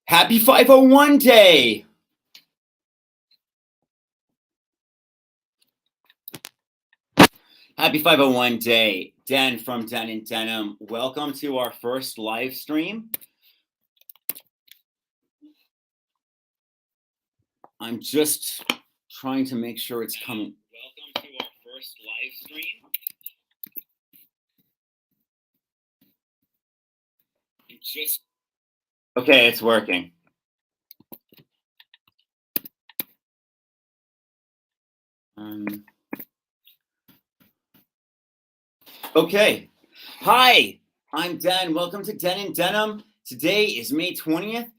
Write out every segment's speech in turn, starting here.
Happy 501 day. Happy 501 day. Den from Denim. Welcome to our first live stream. I'm just trying to make sure it's coming. Welcome to our first live stream. Okay, it's working. Okay. Hi, I'm Den. Welcome to Denim. Today is May 20th,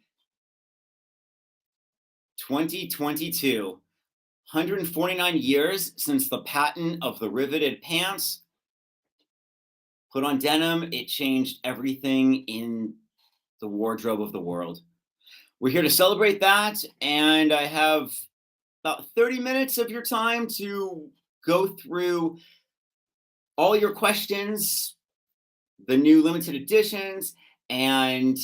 2022. 149 years since the patent of the riveted pants. Put on denim, it changed everything in the wardrobe of the world. We're here to celebrate that, and I have about 30 minutes of your time to go through all your questions, the new limited editions, and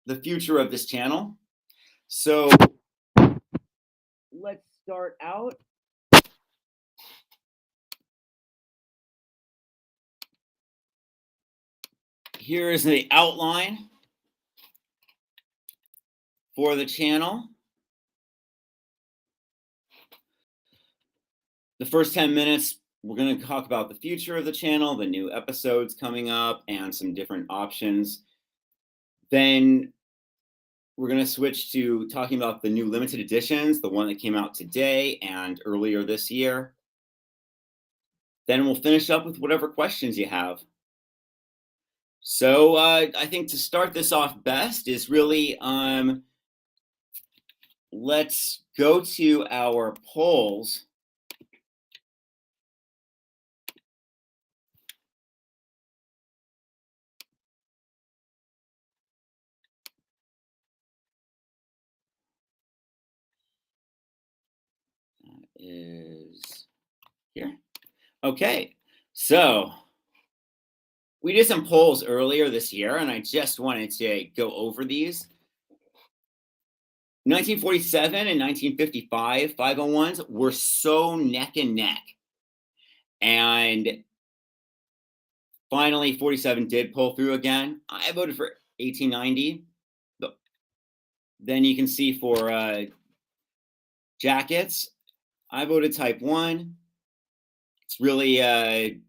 the future of this channel. So let's start out. Here is the outline for the channel. The first 10 minutes, we're going to talk about the future of the channel, the new episodes coming up, and some different options. Then we're going to switch to talking about the new limited editions, the one that came out today and earlier this year. Then we'll finish up with whatever questions you have. So I think to start this off best is really, let's go to our polls. Is here. Okay, so we did some polls earlier this year, and I just wanted to go over these. 1947 and 1955 501s were so neck and neck. And finally, 47 did pull through again. I voted for 1890. Then you can see for jackets, I voted type 1. It's really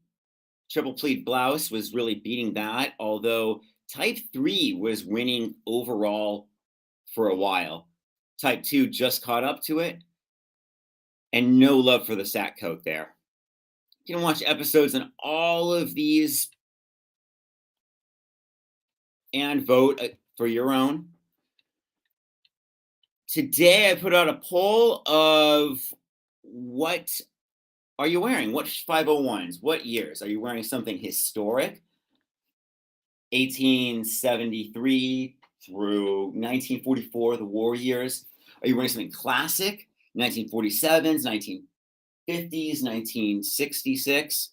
triple pleat blouse was really beating that, although type 3 was winning overall for a while. Type 2 just caught up to it, and no love for the sack coat there. You can watch episodes on all of these and vote for your own. Today, I put out a poll of what are you wearing? What 501s? What years? Are you wearing something historic? 1873 through 1944, the war years. Are you wearing something classic? 1947s, 1950s, 1966.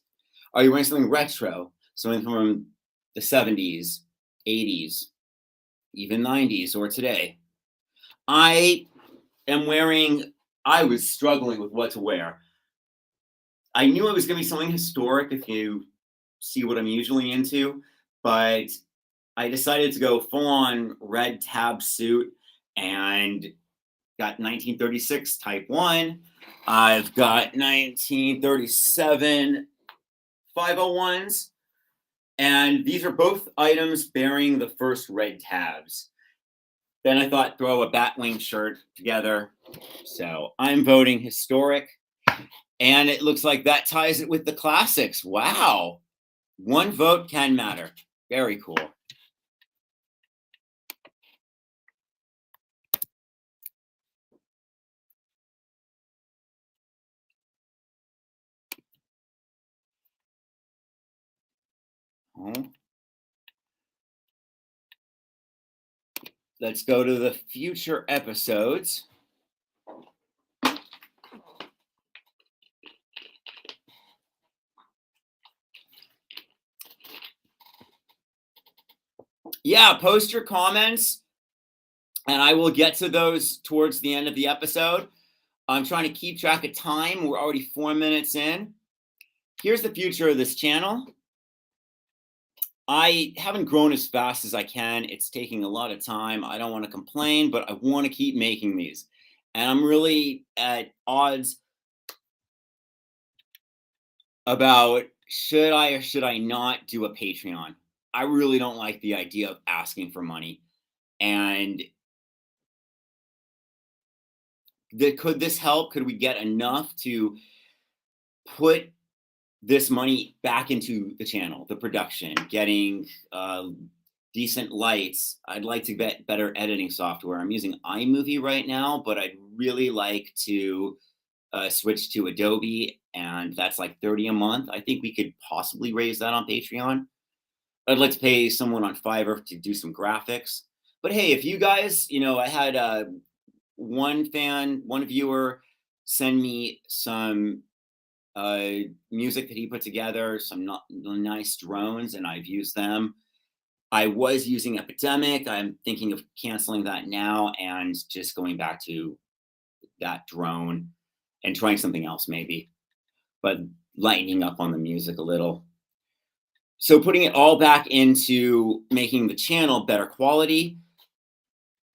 Are you wearing something retro? Something from the 70s, 80s, even 90s, or today? I was struggling with what to wear. I knew it was going to be something historic if you see what I'm usually into, but I decided to go full-on red tab suit and got 1936 type 1. I've got 1937 501s, and these are both items bearing the first red tabs. Then I thought throw a Batwing shirt together. So I'm voting historic. And it looks like that ties it with the classics. Wow. One vote can matter. Very cool. Let's go to the future episodes. Yeah, post your comments. And I will get to those towards the end of the episode. I'm trying to keep track of time. We're already 4 minutes in. Here's the future of this channel. I haven't grown as fast as I can. It's taking a lot of time. I don't want to complain, but I want to keep making these. And I'm really at odds about should I or should I not do a Patreon. I really don't like the idea of asking for money. And could this help? Could we get enough to put this money back into the channel, the production, getting decent lights? I'd like to get better editing software. I'm using iMovie right now, but I'd really like to switch to Adobe, and that's like 30 a month. I think we could possibly raise that on Patreon. I'd like to pay someone on Fiverr to do some graphics. But hey, if you guys, I had one viewer send me some music that he put together, some nice drones, and I've used them. I was using Epidemic. I'm thinking of canceling that now and just going back to that drone and trying something else maybe, but lightening up on the music a little. So putting it all back into making the channel better quality.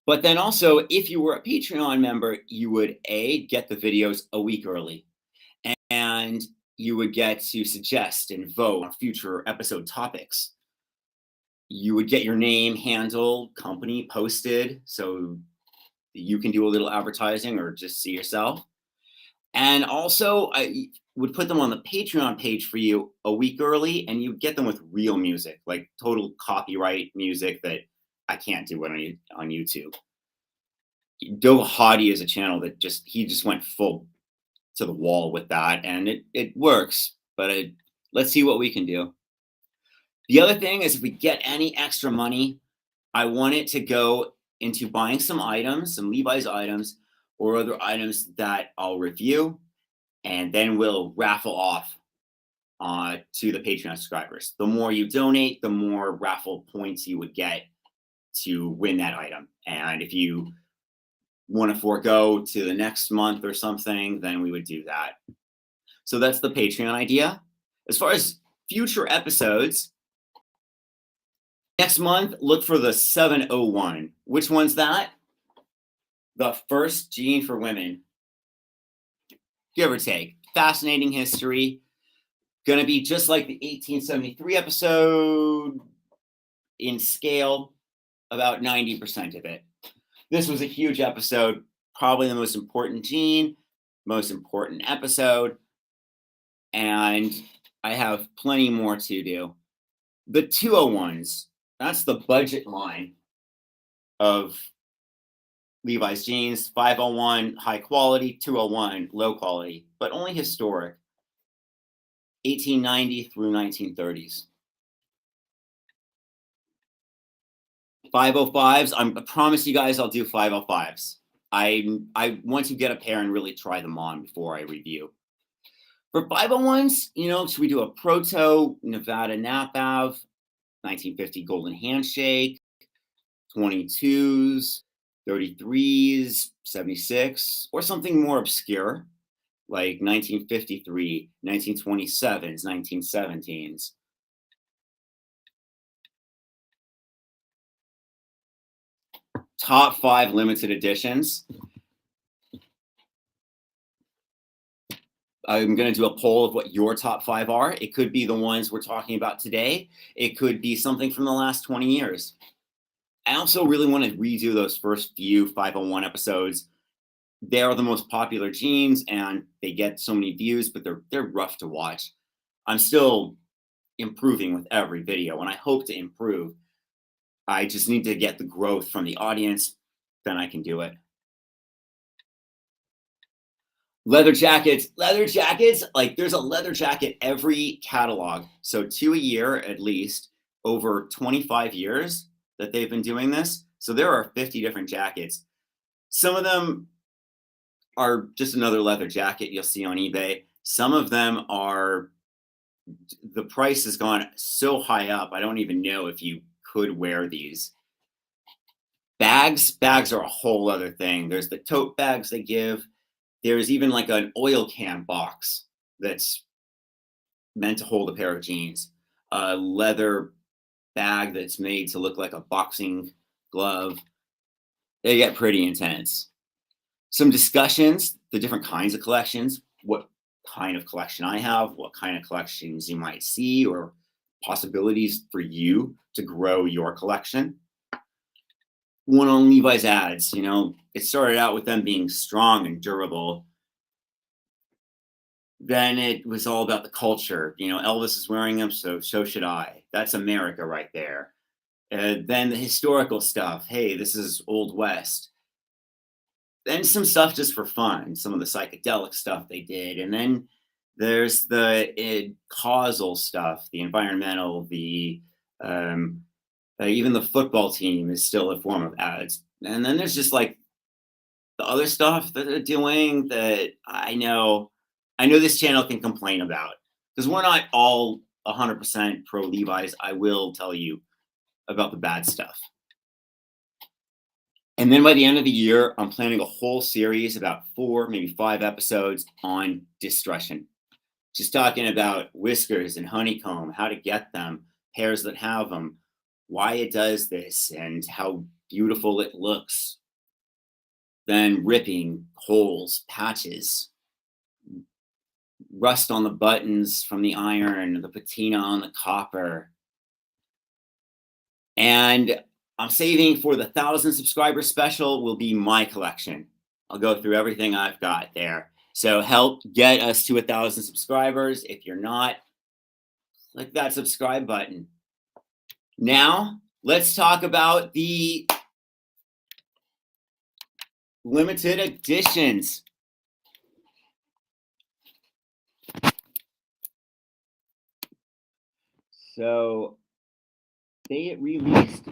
But then also, if you were a Patreon member, you would get the videos a week early, and you would get to suggest and vote on future episode topics. You would get your name, handle, company posted, so you can do a little advertising or just see yourself. And also, I would put them on the Patreon page for you a week early, and you get them with real music, like total copyright music that I can't do it on YouTube. Doe Hottie is a channel that he just went full to the wall with that, and it works. But let's see what we can do. The other thing is, if we get any extra money, I want it to go into buying some items, some Levi's items, or other items that I'll review, and then we'll raffle off to the Patreon subscribers. The more you donate, the more raffle points you would get to win that item. And if you want to forego to the next month or something, then we would do that. So that's the Patreon idea. As far as future episodes, next month, look for the 701. Which one's that? The first gene for women. Give or take. Fascinating history. Going to be just like the 1873 episode in scale, about 90% of it. This was a huge episode, probably the most important gene, most important episode, and I have plenty more to do. The 201s, that's the budget line of Levi's jeans. 501, high quality, 201, low quality, but only historic. 1890 through 1930s. 505s, I promise you guys I'll do 505s. I want to get a pair and really try them on before I review. For 501s, should we do a Proto, Nevada Napav, 1950 Golden Handshake, 22s, 33s, 76, or something more obscure like 1953, 1927s, 1917s. Top 5 limited editions. I'm going to do a poll of what your top 5 are. It could be the ones we're talking about today. It could be something from the last 20 years. I also really want to redo those first few 501 episodes. They are the most popular jeans, and they get so many views, but they're rough to watch. I'm still improving with every video, and I hope to improve. I just need to get the growth from the audience, then I can do it. Leather jackets, like there's a leather jacket every catalog. So 2 a year at least, over 25 years that they've been doing this. So there are 50 different jackets. Some of them are just another leather jacket you'll see on eBay. Some of them are, the price has gone so high up, I don't even know if you could wear these. Bags are a whole other thing. There's the tote bags they give. There's even like an oil can box that's meant to hold a pair of jeans. A leather bag that's made to look like a boxing glove. They get pretty intense. Some discussions, the different kinds of collections, what kind of collection I have, what kind of collections you might see, or possibilities for you to grow your collection. One on Levi's ads, it started out with them being strong and durable. Then it was all about the culture. Elvis is wearing them, so should I. That's America right there. Then the historical stuff. Hey, this is Old West. Then some stuff just for fun, some of the psychedelic stuff they did. And then there's the causal stuff, the environmental, even the football team is still a form of ads. And then there's just like the other stuff that they're doing that I know this channel can complain about, because we're not all 100% pro Levi's. I will tell you about the bad stuff. And then by the end of the year, I'm planning a whole series, about 4, maybe 5 episodes on distrussion. Just talking about whiskers and honeycomb, how to get them, pairs that have them, why it does this, and how beautiful it looks. Then ripping, holes, patches, rust on the buttons from the iron, the patina on the copper. And I'm saving for the 1,000 subscriber special will be my collection. I'll go through everything I've got there. So help get us to 1,000 subscribers. If you're not, click that subscribe button. Now, let's talk about the limited editions. So they released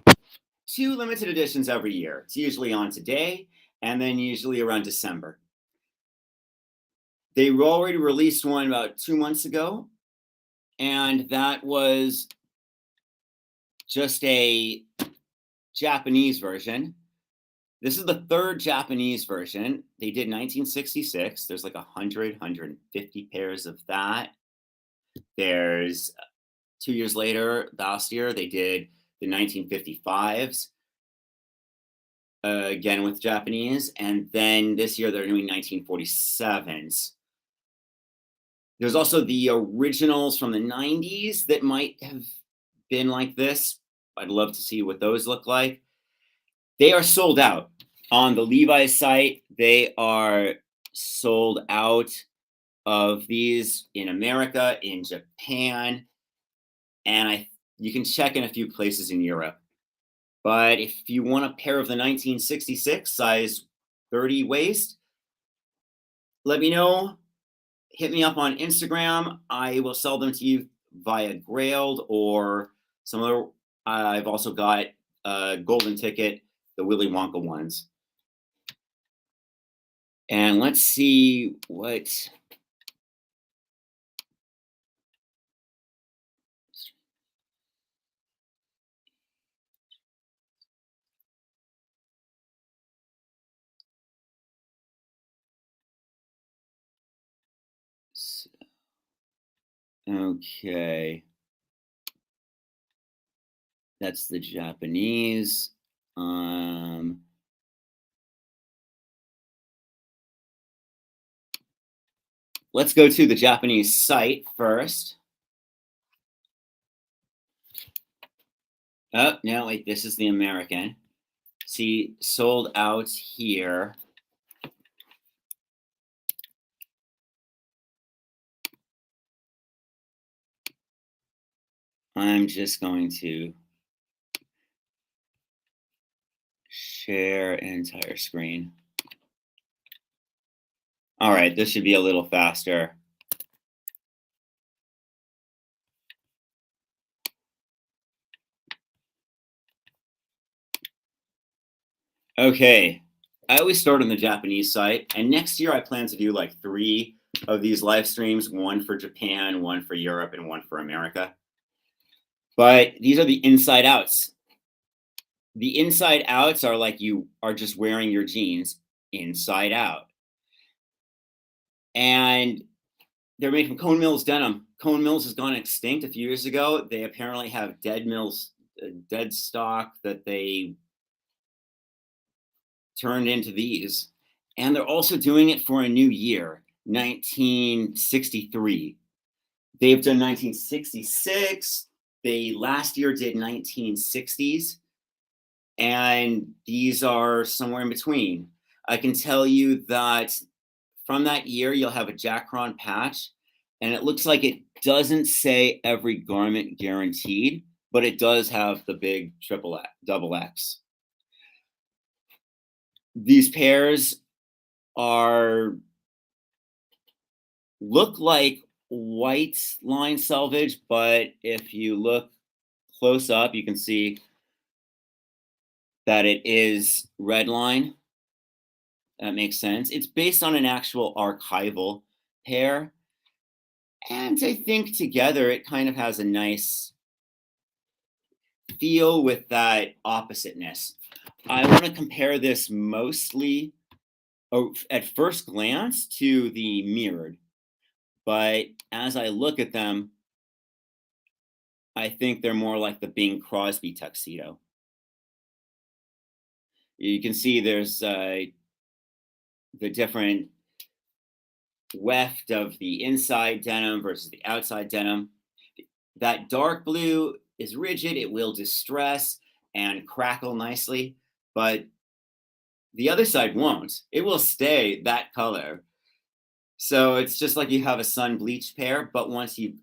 2 limited editions every year. It's usually on today and then usually around December. They already released one about 2 months ago, and that was just a Japanese version. This is the 3rd Japanese version. They did 1966. There's like 150 pairs of that. There's 2 years later, last year, they did the 1955s, again with Japanese. And then this year, they're doing 1947s. There's also the originals from the 90s that might have been like this. I'd love to see what those look like. They are sold out on the Levi's site. They are sold out of these in America, in Japan, and you can check in a few places in Europe. But if you want a pair of the 1966 size 30 waist, let me know. Hit me up on Instagram. I will sell them to you via Grailed or some other. I've also got a golden ticket, the Willy Wonka ones. And let's see what. Okay. That's the Japanese. Let's go to the Japanese site first. Oh, no, wait, this is the American. See, sold out here. I'm just going to share entire screen. All right, this should be a little faster. Okay, I always start on the Japanese site, and next year I plan to do like 3 of these live streams, 1 for Japan, 1 for Europe, and 1 for America. But these are the inside outs. The inside outs are like you are just wearing your jeans inside out. And they're made from Cone Mills denim. Cone Mills has gone extinct a few years ago. They apparently have dead stock that they turned into these. And they're also doing it for a new year, 1963. They've done 1966. They last year did 1960s. And these are somewhere in between. I can tell you that from that year, you'll have a Jack Ron patch, and it looks like it doesn't say every garment guaranteed, but it does have the big double X. These pairs are look like white line selvage, but if you look close up, you can see that it is red line. That makes sense. It's based on an actual archival pair. And I think together it kind of has a nice feel with that oppositeness. I want to compare this mostly at first glance to the mirrored. But as I look at them, I think they're more like the Bing Crosby tuxedo. You can see there's the different weft of the inside denim versus the outside denim. That dark blue is rigid, it will distress and crackle nicely, but the other side won't. It will stay that color. So it's just like you have a sun bleached pair, but once you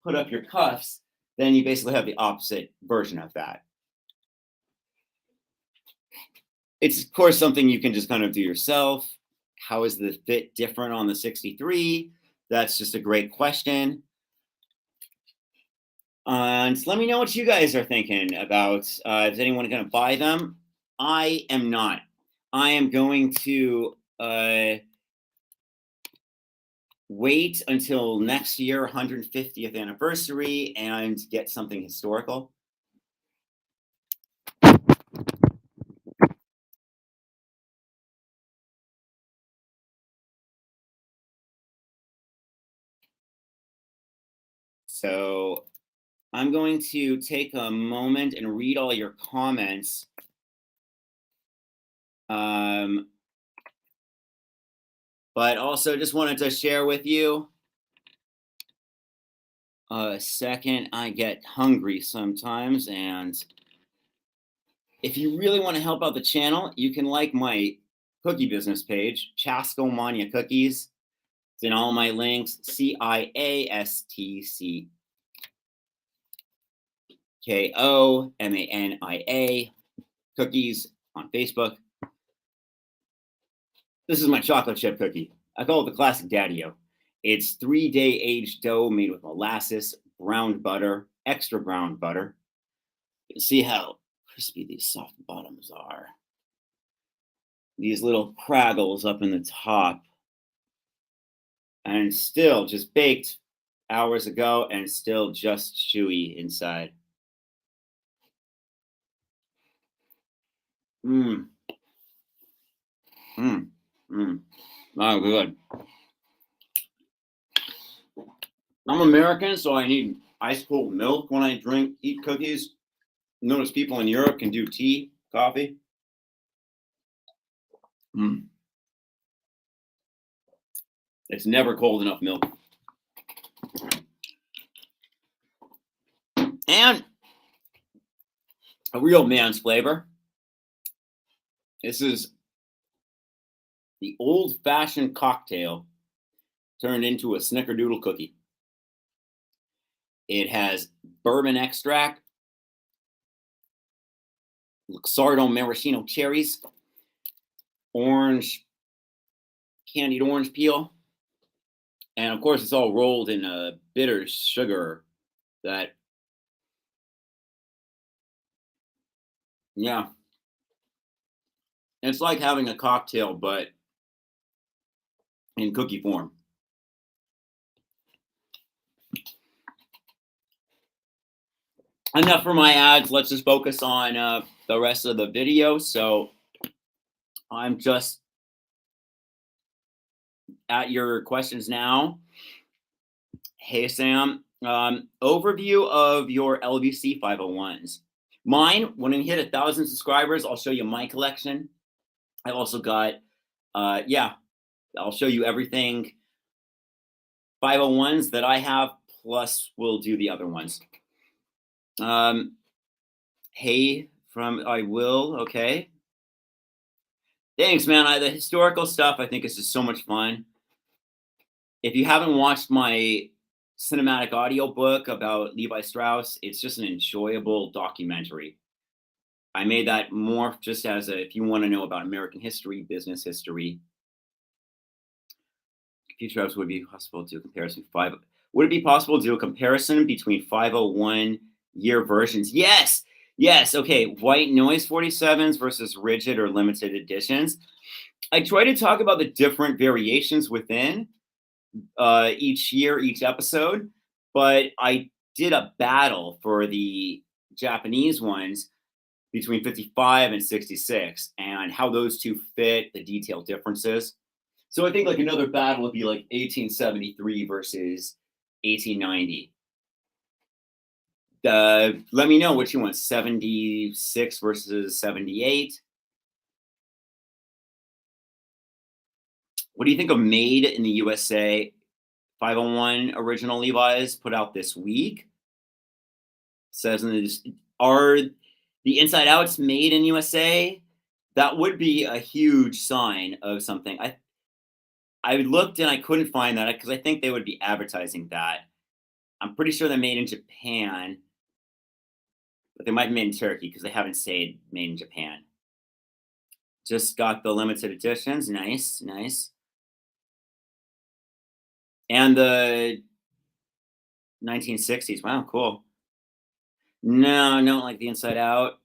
put up your cuffs, then you basically have the opposite version of that. It's of course something you can just kind of do yourself. How is the fit different on the 63? That's just a great question. And let me know what you guys are thinking about. Is anyone going to buy them? I am not. I am going to wait until next year, 150th anniversary, and get something historical. So I'm going to take a moment and read all your comments. But also just wanted to share with you. A second, I get hungry sometimes, and if you really want to help out the channel, you can like my cookie business page, Chasco Mania Cookies. It's in all my links, CIASTCKOMANIA Cookies on Facebook. This is my chocolate chip cookie. I call it the classic Daddy-O. It's 3-day aged dough made with molasses, browned butter, extra browned butter. You can see how crispy these soft bottoms are. These little craggles up in the top. And still just baked hours ago and still just chewy inside. Mmm. Mmm. Mmm. Oh, good. I'm American, so I need ice cold milk when I eat cookies. Notice people in Europe can do tea, coffee. Mm. It's never cold enough milk. And a real man's flavor. This is the old-fashioned cocktail turned into a snickerdoodle cookie. It has bourbon extract, Luxardo maraschino cherries, candied orange peel, and of course it's all rolled in a bitter sugar that, yeah, it's like having a cocktail but in cookie form. enough for my ads. Let's just focus on the rest of the video. So I'm just at your questions now. Hey, Sam. Overview of your LVC 501s. Mine, when I hit 1,000 subscribers, I'll show you my collection. I've also got, yeah, I'll show you everything 501s that I have, plus we'll do the other ones. Hey, from I will, okay. Thanks, man. The historical stuff I think is just so much fun. If you haven't watched my cinematic audio book about Levi Strauss, it's just an enjoyable documentary. I made that more just as a, if you want to know about American history, business history. Future apps would be possible to do a comparison five. Would it be possible to do a comparison between 501 year versions? Yes, yes. Okay, white noise 47s versus rigid or limited editions. I try to talk about the different variations within each year, each episode, but I did a battle for the Japanese ones between 55 and 66 and how those two fit, the detailed differences. So I think like another battle would be like 1873 versus 1890. Let me know what you want, 76 versus 78. What do you think of Made in the USA 501 original Levi's put out this week? Says in the, are the inside outs made in USA? That would be a huge sign of something. I looked and I couldn't find that because I think they would be advertising that. I'm pretty sure they're made in Japan, but they might be made in Turkey because they haven't said made in Japan. Just got the limited editions. Nice, nice. And the 1960s. Wow, cool. No, I don't like the inside out.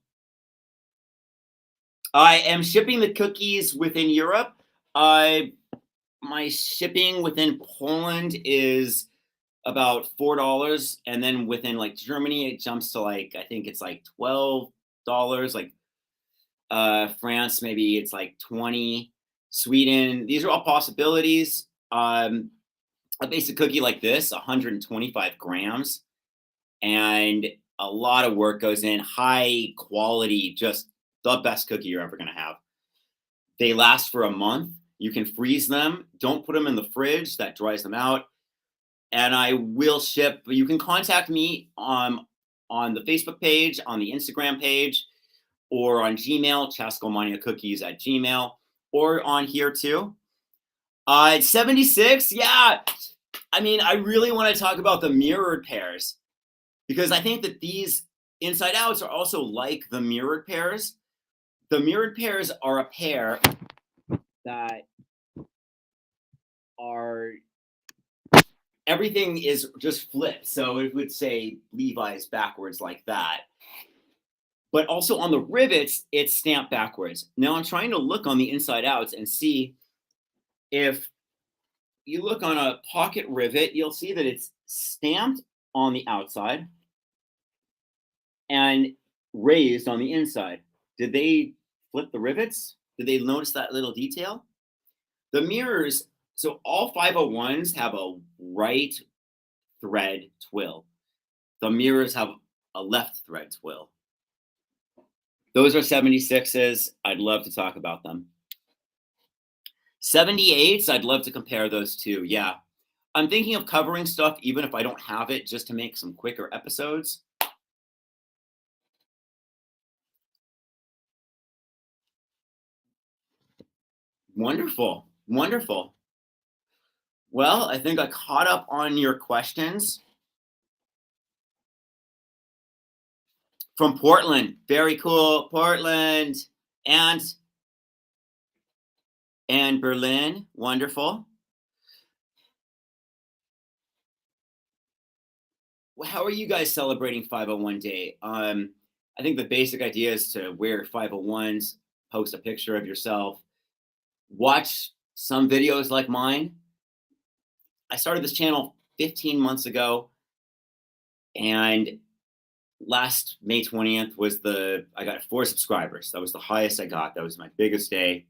I am shipping the cookies within Europe. I My shipping within Poland is about $4, and then within like Germany, it jumps to like I think it's like $12. Like France, maybe it's like 20. Sweden, these are all possibilities. A basic cookie like this, 125 grams, and a lot of work goes in. High quality, just the best cookie you're ever gonna have. They last for a month. You can freeze them. Don't put them in the fridge. That dries them out. And I will ship. You can contact me on the Facebook page, on the Instagram page, or on Gmail, chascomaniacookies at Gmail, or on here too. 76, yeah. I mean, I really want to talk about the mirrored pairs because I think that these inside outs are also like the mirrored pairs. The mirrored pairs are a pair that are everything is just flipped. So it would say Levi's backwards like that. But also on the rivets, it's stamped backwards. Now I'm trying to look on the inside outs and see if you look on a pocket rivet, you'll see that it's stamped on the outside and raised on the inside. Did they flip the rivets? Did they notice that little detail? The mirrors, so all 501s have a right thread twill. The mirrors have a left thread twill. Those are 76s. I'd love to talk about them. 78s, I'd love to compare those two. Yeah. I'm thinking of covering stuff even if I don't have it just to make some quicker episodes. Wonderful. Wonderful. Well, I think I caught up on your questions. From Portland. Very cool. Portland. And Berlin. Wonderful. How are you guys celebrating 501 Day? I think the basic idea is to wear 501s, post a picture of yourself, watch some videos like mine. I started this channel 15 months ago, and last May 20th was I got 4 subscribers. That was the highest I got. That was my biggest day.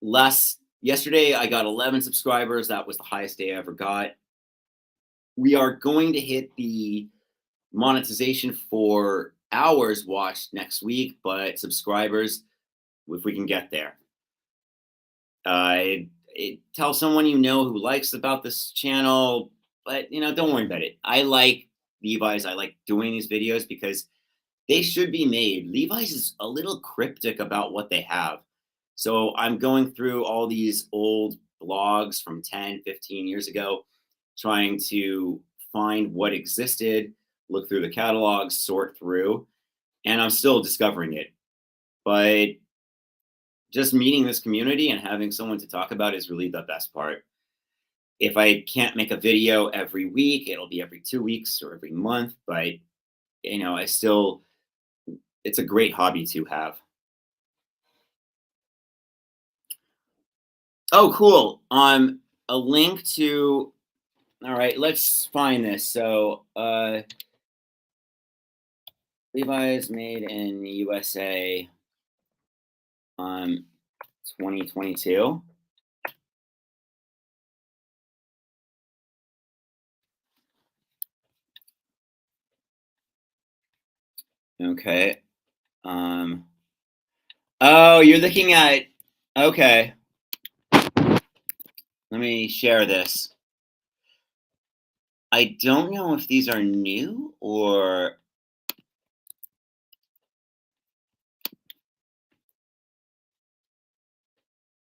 Last Yesterday I got 11 subscribers. That was the highest day I ever got. We are going to hit the monetization for hours watched next week, but subscribers, if we can get there. Tell someone you know who likes about this channel, but don't worry about it. I like Levi's. I like doing these videos because they should be made. Levi's is a little cryptic about what they have. So I'm going through all these old blogs from 10, 15 years ago, trying to find what existed, look through the catalogs, sort through, and I'm still discovering it. But just meeting this community and having someone to talk about is really the best part. If I can't make a video every week, it'll be every 2 weeks or every month, but I still it's a great hobby to have. Oh, cool. A link to all right, let's find this. So Levi's made in USA 2022. Okay. Um oh, you're looking at okay. Let me share this. I don't know if these are new or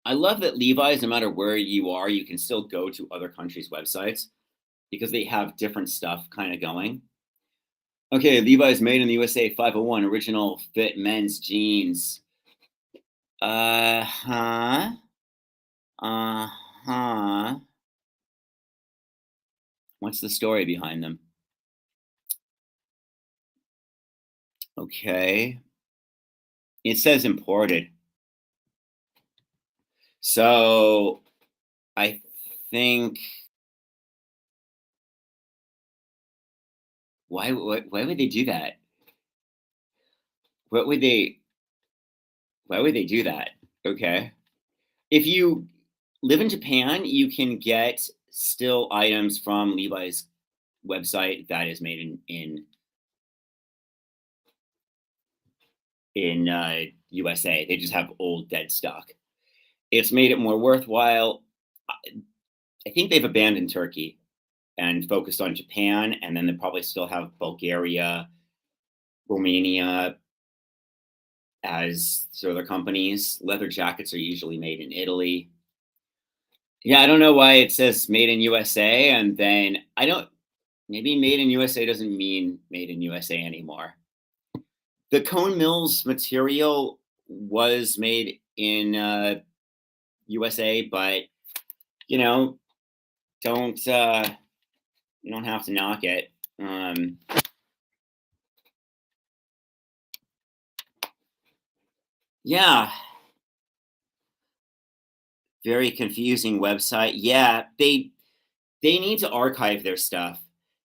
I love that Levi's, no matter where you are, you can still go to other countries' websites because they have different stuff kind of going. Okay, Levi's made in the USA 501 original fit men's jeans. Uh-huh. Uh-huh. What's the story behind them? Okay. It says imported. So I think why would they do that? What would they why would they do that? Okay. If you live in Japan, you can get still items from Levi's website that is made in USA. They just have old dead stock. It's made it more worthwhile. I think they've abandoned Turkey and focused on Japan, and then they probably still have Bulgaria, Romania as sort of their companies. Leather jackets are usually made in Italy. Yeah, I don't know why it says made in USA, and then I don't. Maybe made in USA doesn't mean made in USA anymore. The Cone Mills material was made in USA, but you know, don't you don't have to knock it. Yeah, very confusing website. Yeah, they need to archive their stuff.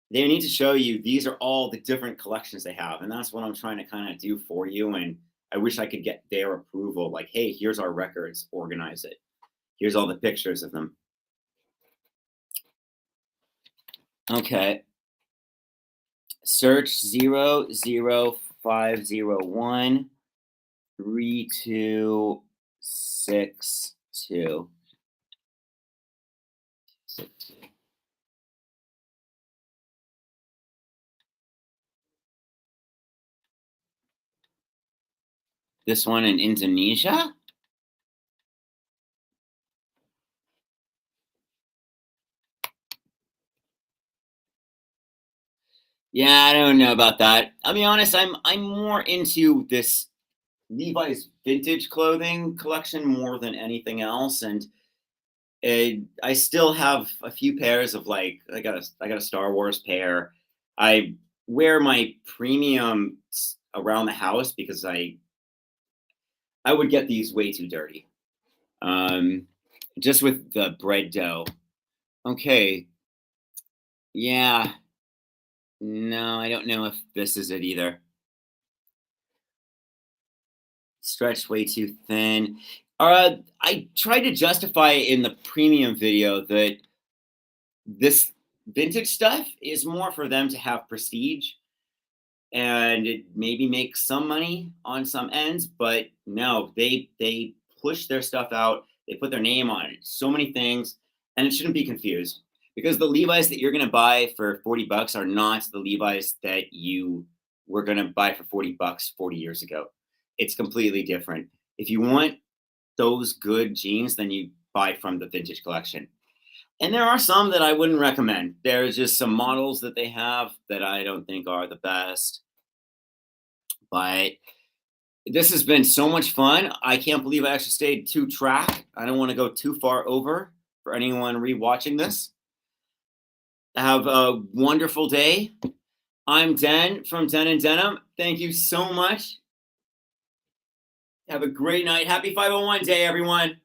They need to show you these are all the different collections they have, and that's what I'm trying to kind of do for you. And I wish I could get their approval. Like, hey, here's our records. Organize it. Here's all the pictures of them. Okay. Search 005013262. This one in Indonesia? Yeah, I don't know about that. I'll be honest, I'm more into this Levi's vintage clothing collection more than anything else, and I still have a few pairs of like I got a Star Wars pair. I wear my premium around the house because I would get these way too dirty. Um, just with the bread dough. Okay, yeah, No, I don't know if this is it either. Stretched way too thin. I tried to justify in the premium video that this vintage stuff is more for them to have prestige and it maybe make some money on some ends, but no, they push their stuff out. They put their name on it. So many things, and it shouldn't be confused because the Levi's that you're going to buy for $40 are not the Levi's that you were going to buy for $40 40 years ago. It's completely different. If you want those good jeans, then you buy from the vintage collection. And there are some that I wouldn't recommend. There's just some models that they have that I don't think are the best. But this has been so much fun. I can't believe I actually stayed 2 track. I don't want to go too far over for anyone rewatching this. Have a wonderful day. I'm Den from Den and Denim. Thank you so much. Have a great night. Happy 501 day, everyone.